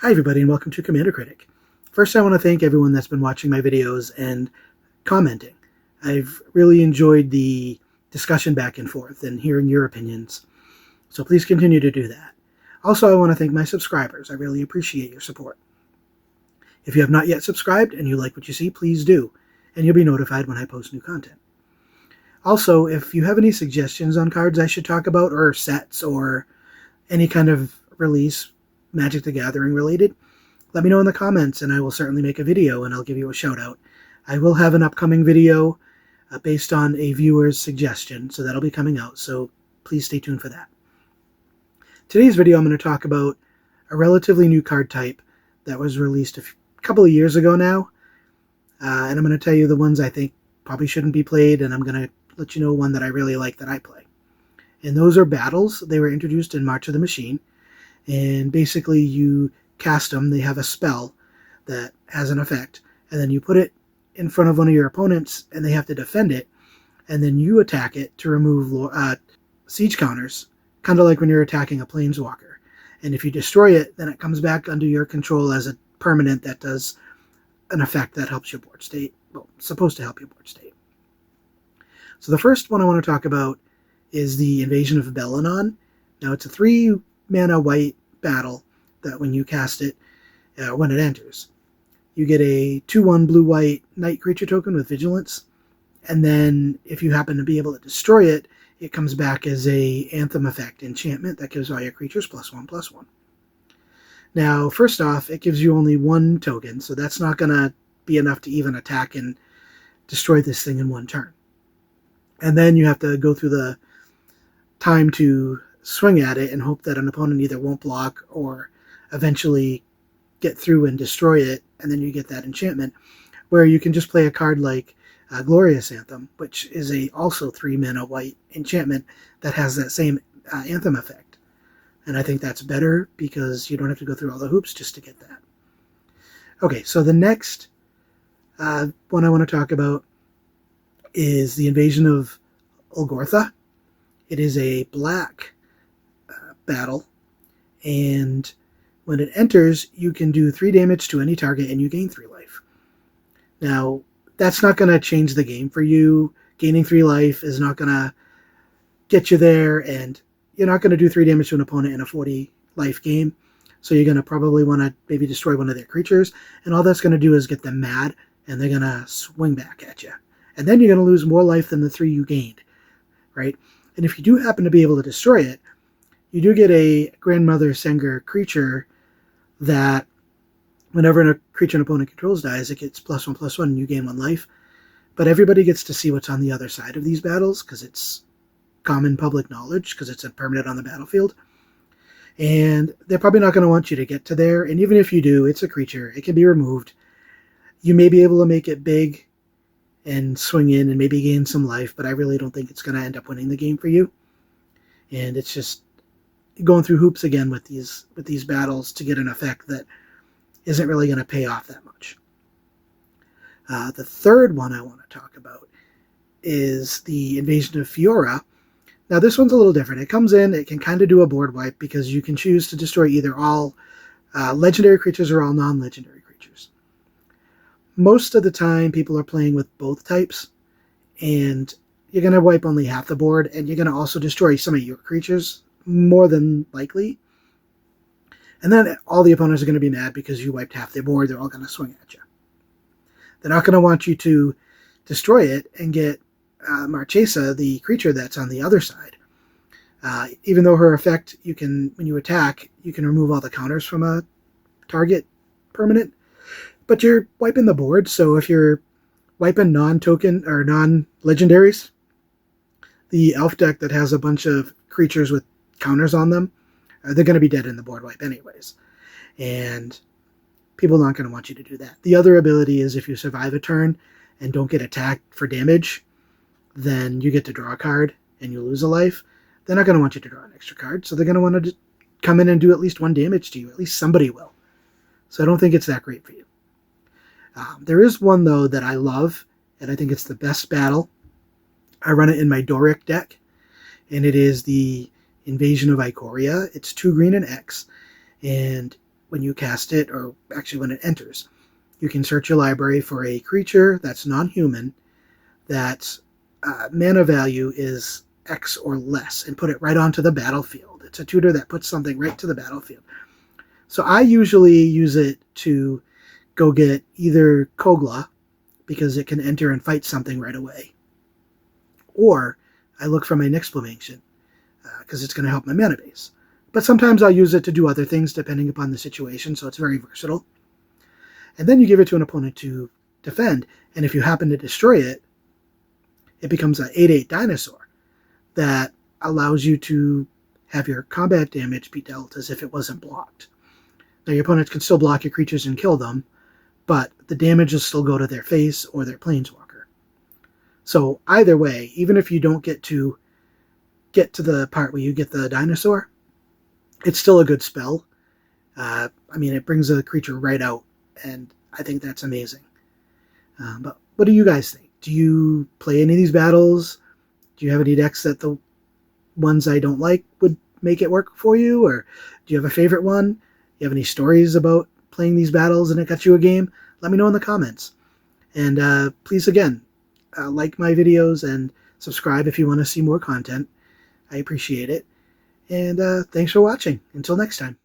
Hi everybody and welcome to Commander Critic. First I want to thank everyone that's been watching my videos and commenting. I've really enjoyed the discussion back and forth and hearing your opinions, so please continue to do that. Also, I want to thank my subscribers. I really appreciate your support. If you have not yet subscribed and you like what you see, please do, and you'll be notified when I post new content. Also, if you have any suggestions on cards I should talk about, or sets, or any kind of release Magic the Gathering related, let me know in the comments and I will certainly make a video and I'll give you a shout out. I will have an upcoming video based on a viewer's suggestion, so that'll be coming out, so please stay tuned for that. Today's video I'm going to talk about a relatively new card type that was released a couple of years ago now, and I'm going to tell you the ones I think probably shouldn't be played, and I'm going to let you know one that I really like that I play. And those are battles. They were introduced in March of the Machine, and basically you cast them. They have a spell that has an effect, and then you put it in front of one of your opponents and they have to defend it, and then you attack it to remove siege counters, kind of like when you're attacking a planeswalker. And if you destroy it, then it comes back under your control as a permanent that does an effect that helps your board state. Well, supposed to help your board state. So the first one I want to talk about is the Invasion of Belanon. Now it's a 3-mana white battle that when you cast it, when it enters, you get a 2/1 blue-white night creature token with vigilance, and then if you happen to be able to destroy it, it comes back as a Anthem effect enchantment that gives all your creatures +1/+1. Now, first off, it gives you only one token, so that's not going to be enough to even attack and destroy this thing in one turn. And then you have to go through the time to swing at it and hope that an opponent either won't block or eventually get through and destroy it, and then you get that enchantment, where you can just play a card like Glorious Anthem, which is also 3-mana white enchantment that has that same Anthem effect. And I think that's better because you don't have to go through all the hoops just to get that. Okay, so the next one I want to talk about is the Invasion of Ulgortha. It is a black battle, and when it enters, you can do 3 damage to any target and you gain 3 life. Now, that's not going to change the game for you. Gaining 3 life is not going to get you there, and you're not going to do 3 damage to an opponent in a 40 life game. So you're going to probably want to maybe destroy one of their creatures, and all that's going to do is get them mad, and they're going to swing back at you. And then you're going to lose more life than the 3 you gained, right? And if you do happen to be able to destroy it, you do get a Grandmother Senger creature that whenever a creature an opponent controls dies, it gets +1/+1 and you gain 1 life. But everybody gets to see what's on the other side of these battles because it's common public knowledge, because it's a permanent on the battlefield. And they're probably not going to want you to get to there. And even if you do, it's a creature. It can be removed. You may be able to make it big and swing in and maybe gain some life, but I really don't think it's going to end up winning the game for you. And it's just going through hoops again with these battles to get an effect that isn't really going to pay off that much. The third one I want to talk about is the Invasion of Fiora. Now this one's a little different. It comes in, it can kind of do a board wipe because you can choose to destroy either all legendary creatures or all non-legendary creatures. Most of the time people are playing with both types, and you're going to wipe only half the board, and you're going to also destroy some of your creatures, more than likely. And then all the opponents are going to be mad because you wiped half their board. They're all going to swing at you. They're not going to want you to destroy it and get Marchesa, the creature that's on the other side. Even though her effect, you can, when you attack, you can remove all the counters from a target permanent. But you're wiping the board, so if you're wiping non-token or non-legendaries, the elf deck that has a bunch of creatures with counters on them, they're going to be dead in the board wipe anyways. And people are not going to want you to do that. The other ability is if you survive a turn and don't get attacked for damage, then you get to draw a card and you lose a life. They're not going to want you to draw an extra card, so they're going to want to come in and do at least 1 damage to you. At least somebody will. So I don't think it's that great for you. There is one, though, that I love, and I think it's the best battle. I run it in my Doric deck, and it is the Invasion of Ikoria. It's 2 green and X, and when you cast it, or actually when it enters. You can search your library for a creature that's non-human, that mana value is X or less, and put it right onto the battlefield. It's a tutor that puts something right to the battlefield. So I usually use it to go get either Kogla, because it can enter and fight something right away, or I look for my Nixplamation, because it's going to help my mana base. But sometimes I'll use it to do other things depending upon the situation, so it's very versatile. And then you give it to an opponent to defend, and if you happen to destroy it, it becomes an 8/8 dinosaur that allows you to have your combat damage be dealt as if it wasn't blocked. Now your opponents can still block your creatures and kill them, but the damage will still go to their face or their planeswalker. So either way, even if you don't get to the part where you get the dinosaur, it's still a good spell. I mean, it brings a creature right out, and I think that's amazing. But what do you guys think? Do you play any of these battles? Do you have any decks that the ones I don't like would make it work for you? Or do you have a favorite one? Do you have any stories about playing these battles and it got you a game? Let me know in the comments. And please, again, like my videos and subscribe if you want to see more content. I appreciate it. And thanks for watching. Until next time.